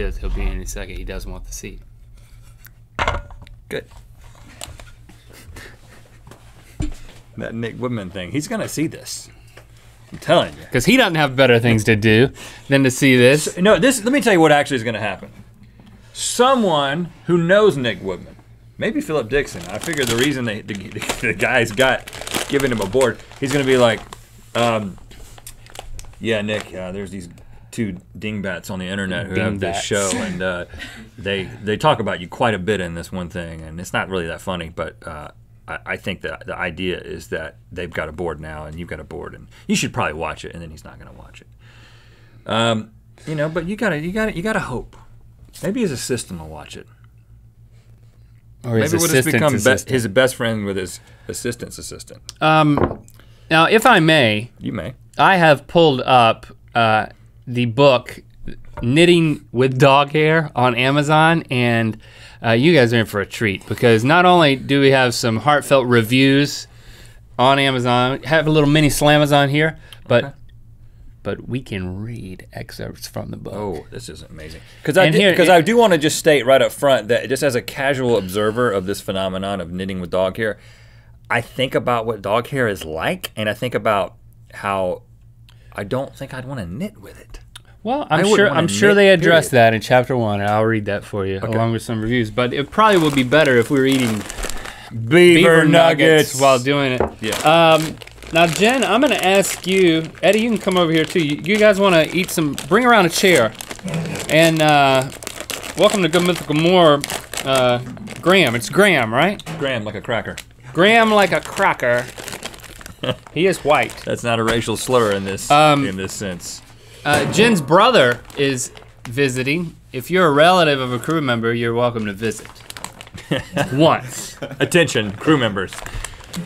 5th. He'll be in a second. He does want the seat. Good. That Nick Woodman thing, he's gonna see this. I'm telling you. Because he doesn't have better things to do than to see this. No, let me tell you what actually is gonna happen. Someone who knows Nick Woodman, maybe Philip Dixon. I figure the reason the guy's giving him a board, he's gonna be like, yeah, Nick, there's these 2 dingbats on the internet who have this show, and they talk about you quite a bit in this one thing, and it's not really that funny, but I think that the idea is that they've got a board now, and you've got a board, and you should probably watch it, and then he's not gonna watch it. You know, but you gotta hope. Maybe his assistant will watch it. Or his Maybe we'll just become assistant's his best friend with his assistant's assistant. Now, if I may, You may. I have pulled up the book Knitting with Dog Hair on Amazon, and you guys are in for a treat because not only do we have some heartfelt reviews on Amazon, have a little mini slamazon here, but we can read excerpts from the book. Oh, this is amazing. Because I do want to just state right up front that just as a casual observer of this phenomenon of knitting with dog hair, I think about what dog hair is like, and I think about how I don't think I'd want to knit with it. Well, I'm sure they addressed that in chapter 1, and I'll read that for you along with some reviews. But it probably would be better if we were eating Beaver nuggets while doing it. Yeah. Now, Jen, I'm gonna ask you, Eddie, you can come over here too. You guys wanna eat some, bring around a chair. And welcome to Good Mythical More, Graham. It's Graham, right? Graham like a cracker. Graham like a cracker. He is white. That's not a racial slur in this sense. Jen's brother is visiting. If you're a relative of a crew member, you're welcome to visit. Once. Attention, crew members.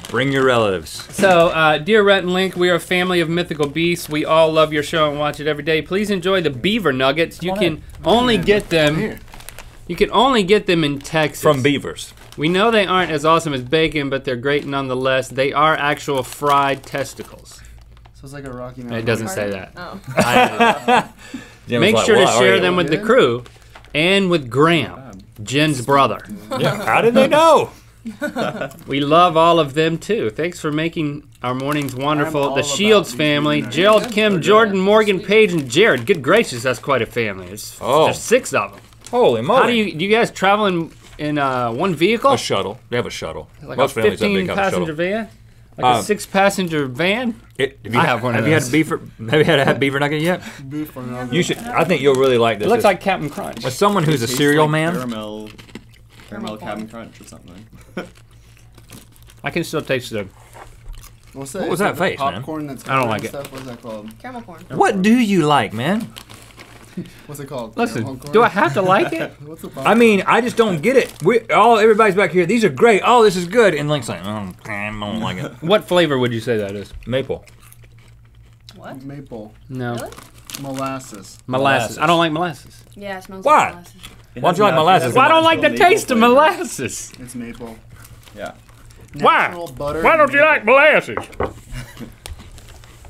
Bring your relatives. So, dear Rhett and Link, we are a family of mythical beasts. We all love your show and watch it every day. Please enjoy the Beaver nuggets. You can only get them. You can only get them in Texas. From Beavers. We know they aren't as awesome as bacon, but they're great nonetheless. They are actual fried testicles. So it's like a Rocky Mountain. It doesn't say that. Oh. Make sure to share them with the crew and with Graham, Jen's brother. Yeah. How did they know? We love all of them too. Thanks for making our mornings wonderful. The Shields family, Gerald, Kim, Jordan, Morgan, Paige, and Jared. Good gracious, that's quite a family. There's 6 of them. Holy moly. How do you guys travel in one vehicle? A shuttle. They have a shuttle. Like Most a families have a big 15-passenger van? Like a 6-passenger van? Have you had a beaver nugget yet? Beaver nugget. You should. I think you'll really like this. It looks like Captain Crunch. As someone who's a cereal man. Caramel Captain Crunch or something. I can still taste the. What's that? What was that face, man? Popcorn that's I don't like it. stuff. What's that called? Caramel corn. What do you like, man? What's it called? Listen, do I have to like it? What's the I mean, I just don't get it. Everybody's back here. These are great. Oh, this is good. And Link's like, I don't like it. What flavor would you say that is? Maple. What? Maple. No. Really? Molasses. Molasses. I don't like molasses. Yeah, it smells Why? like molasses. Why don't you like molasses? Well, I don't like the taste of molasses. It's maple. Yeah. Why? Natural butter. Why don't you like molasses?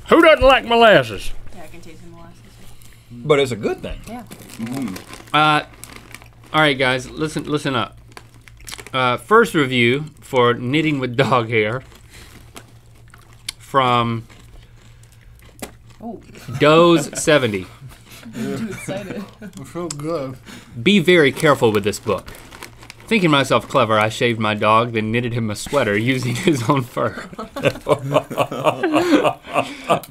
Who doesn't like molasses? Yeah, I can taste the molasses. But it's a good thing. Yeah. All right, guys, listen up. First review for Knitting with Dog Hair from Doze70. I'm too excited. It's so good. Be very careful with this book. Thinking myself clever, I shaved my dog, then knitted him a sweater using his own fur. I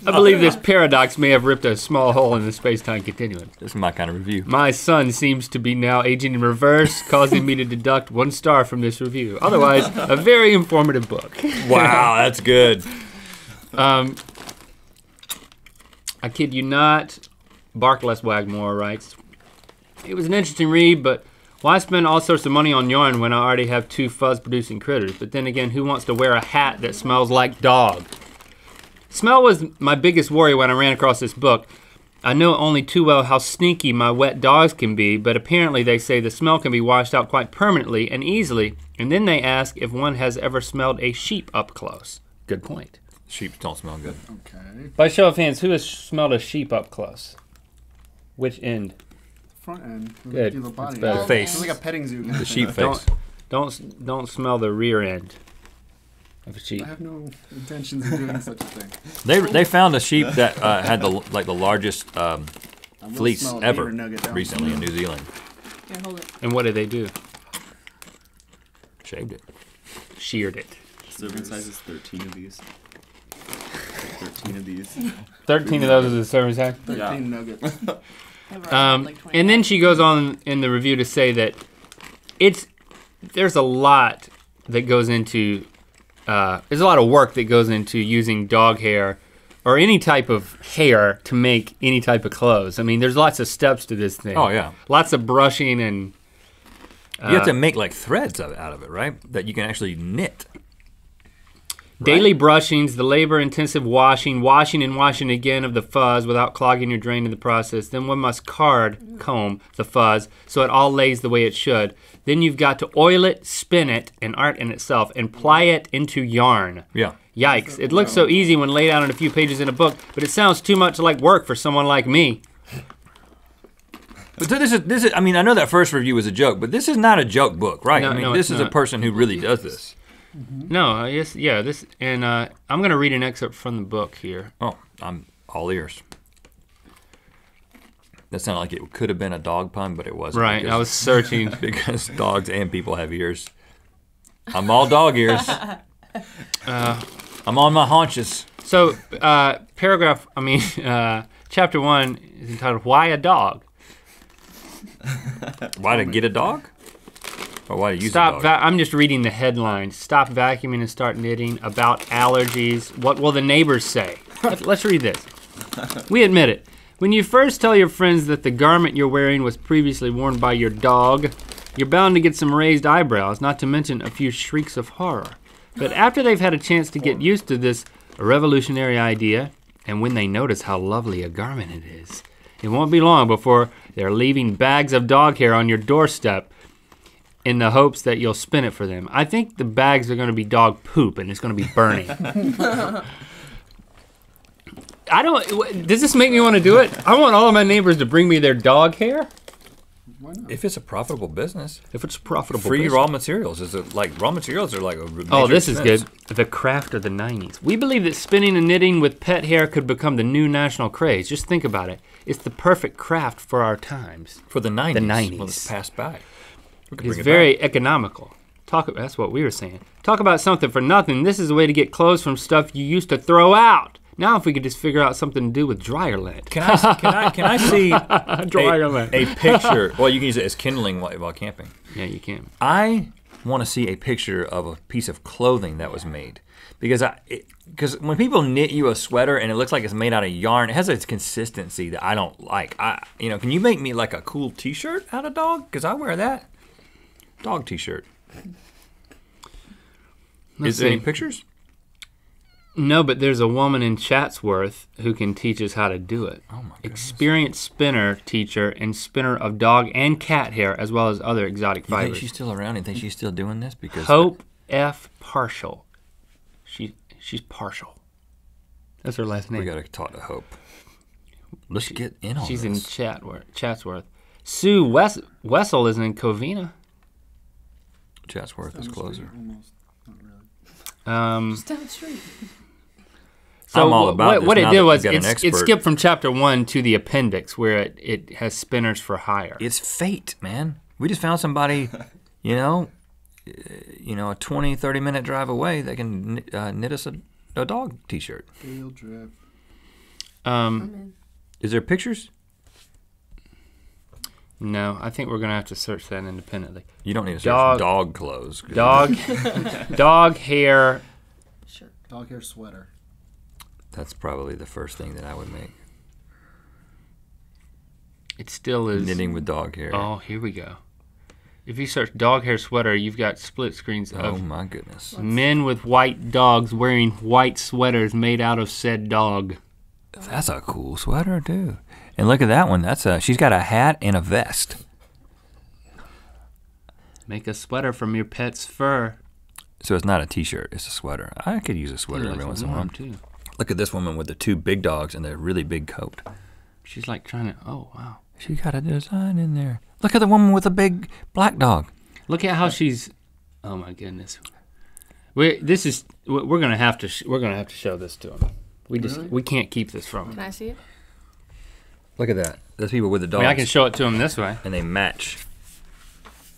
believe this paradox may have ripped a small hole in the space-time continuum. This is my kind of review. My son seems to be now aging in reverse, causing me to deduct 1 star from this review. Otherwise, a very informative book. Wow, that's good. I kid you not, Barkless Wagmore writes, it was an interesting read, but why spend all sorts of money on yarn when I already have 2 fuzz-producing critters? But then again, who wants to wear a hat that smells like dog? Smell was my biggest worry when I ran across this book. I know only too well how stinky my wet dogs can be, but apparently they say the smell can be washed out quite permanently and easily, and then they ask if one has ever smelled a sheep up close. Good point. Sheep don't smell good. Okay. By show of hands, who has smelled a sheep up close? Which end? front end. Good. Do the body. That's better. The face. It's like a petting zoo. The sheep Don't- face. Don't smell the rear end of a sheep. I have no intentions of doing such a thing. They found a sheep that had the largest I will fleece smell a ever beaver nugget down. recently in New Zealand. Here, hold it. And what did they do? Shaved it. Sheared it. Serving size is 13 of these. 13 of these. 13 of those is a serving size. 13 nuggets. I've already had, like, And then she goes on in the review to say that there's a lot that goes into there's a lot of work that goes into using dog hair or any type of hair to make any type of clothes. I mean, there's lots of steps to this thing. Oh yeah. Lots of brushing and You have to make like threads out of it, right? That you can actually knit. daily brushings, the labor-intensive washing and washing again of the fuzz without clogging your drain in the process. Then one must comb the fuzz so it all lays the way it should. Then you've got to oil it, spin it, an art in itself, and ply it into yarn. Yeah. Yikes, it looks so easy when laid out in a few pages in a book, but it sounds too much like work for someone like me. But this is. I mean, I know that first review was a joke, but this is not a joke book, right? No, I mean, no, this it's is a not. person who really does this. No, yes, yeah, this, and I'm gonna read an excerpt from the book here. Oh, I'm all ears. That sounded like it could have been a dog pun, but it wasn't. Right, because- I was searching. because dogs and people have ears. I'm all dog ears. I'm on my haunches. So, chapter 1 is entitled, Why a Dog? Why to get a dog? Or why to use a Stop, dog? I'm just reading the headline. Stop vacuuming and start knitting. About allergies. What will the neighbors say? Let's read this. We admit it. When you first tell your friends that the garment you're wearing was previously worn by your dog, you're bound to get some raised eyebrows, not to mention a few shrieks of horror. But after they've had a chance to get used to this revolutionary idea, and when they notice how lovely a garment it is, it won't be long before they're leaving bags of dog hair on your doorstep in the hopes that you'll spin it for them. I think the bags are gonna be dog poop and it's gonna be burning. Does this make me wanna do it? I want all of my neighbors to bring me their dog hair. Why not? If it's a profitable business, If it's profitable. free business. raw materials. Is it like raw materials are like a major Oh, this is expense. good. The craft of the 90s. We believe that spinning and knitting with pet hair could become the new national craze. Just think about it. It's the perfect craft for our times. For the 90s. The 90s. Well, it's passed by. We could It's bring it very economical. That's what we were saying. Talk about something for nothing. This is a way to get clothes from stuff you used to throw out. Now if we could just figure out something to do with dryer lint. Can I see Dryer lint. a picture? Well, you can use it as kindling while camping. Yeah, you can. I want to see a picture of a piece of clothing that was made because when people knit you a sweater and it looks like it's made out of yarn, it has a consistency that I don't like. Can you make me like a cool T-shirt out of dog? Because I wear that dog T-shirt. Is there any pictures? No, but there's a woman in Chatsworth who can teach us how to do it. Oh my goodness. Experienced spinner teacher and spinner of dog and cat hair as well as other exotic You think fibers. she's still around? You think she's still doing this? Because Hope F. Partial. She's partial. That's her last we name. got to talk to Hope. Let's get in on She's this. in Chatsworth. Sue Wessel is in Covina. Chatsworth is closer. Almost. Not really. Just down the street. So I'm all about this what it now did that was we've got an it expert. skipped from chapter 1 to the appendix where it has spinners for hire. It's fate, man. We just found somebody, a 20, 30-minute drive away that can knit us a dog T-shirt. Field drift. Is there pictures? No, I think we're gonna have to search that independently. You don't need to search Dog- dog clothes. Dog hair. Sure. Dog hair sweater. That's probably the first thing that I would make. It still is. Knitting with dog hair. Oh, here we go. If you search dog hair sweater, you've got split screens Oh of my goodness. men with white dogs wearing white sweaters made out of said dog. That's a cool sweater too. And look at that one. She's got a hat and a vest. Make a sweater from your pet's fur. So it's not a T-shirt, it's a sweater. I could use a sweater every once in a while. warm too. Look at this woman with the two big dogs and their really big coat. She's like trying to. Oh wow. She got a design in there. Look at the woman with the big black dog. Look at how she's. Oh my goodness. We're gonna have to show this to him. We can't keep this from Can him. I see it? Look at that. Those people with the I dogs. mean, I can show it to him this way. And they match.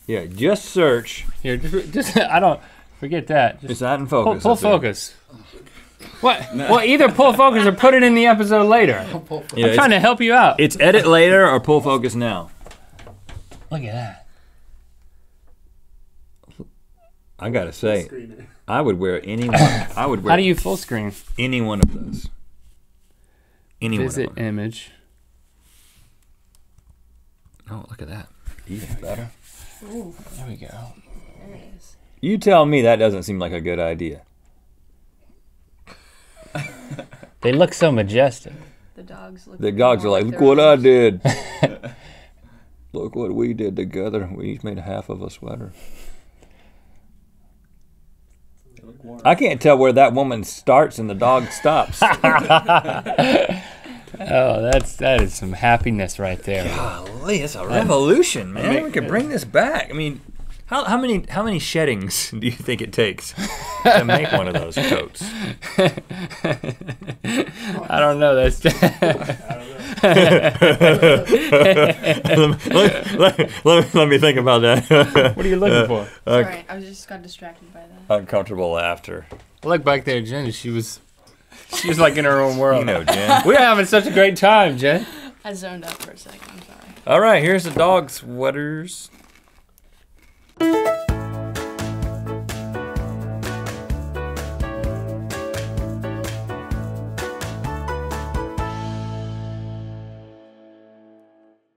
Yeah, just search. Here, just I don't forget that. Just It's not in focus. pull up there. focus. What? Well, either pull focus or put it in the episode later. Yeah, I'm trying to help you out. It's edit later or pull focus now. Look at that. I gotta say, I would wear any one. I would wear How do you full screen? any one of those. Any Visit one of them. image. Oh, look at that. Even better. Ooh, There we go. there it is. You tell me that doesn't seem like a good idea. They look so majestic. The dogs look. The dogs are more like, look their what I owners." did. Look what we did together. We each made half of a sweater. I can't tell where that woman starts and the dog stops. Oh, that is some happiness right there. Golly, it's a revolution, man. We can bring this back. I mean, how many sheddings do you think it takes to make one of those coats? I don't know. That's let me think about that. what are you looking for? Sorry, I just got distracted by that. Uncomfortable laughter. Look back there, Jen. She was like in her own world. You know, Jen. We're having such a great time, Jen. I zoned out for a second. I'm sorry. All right, here's the dog sweaters.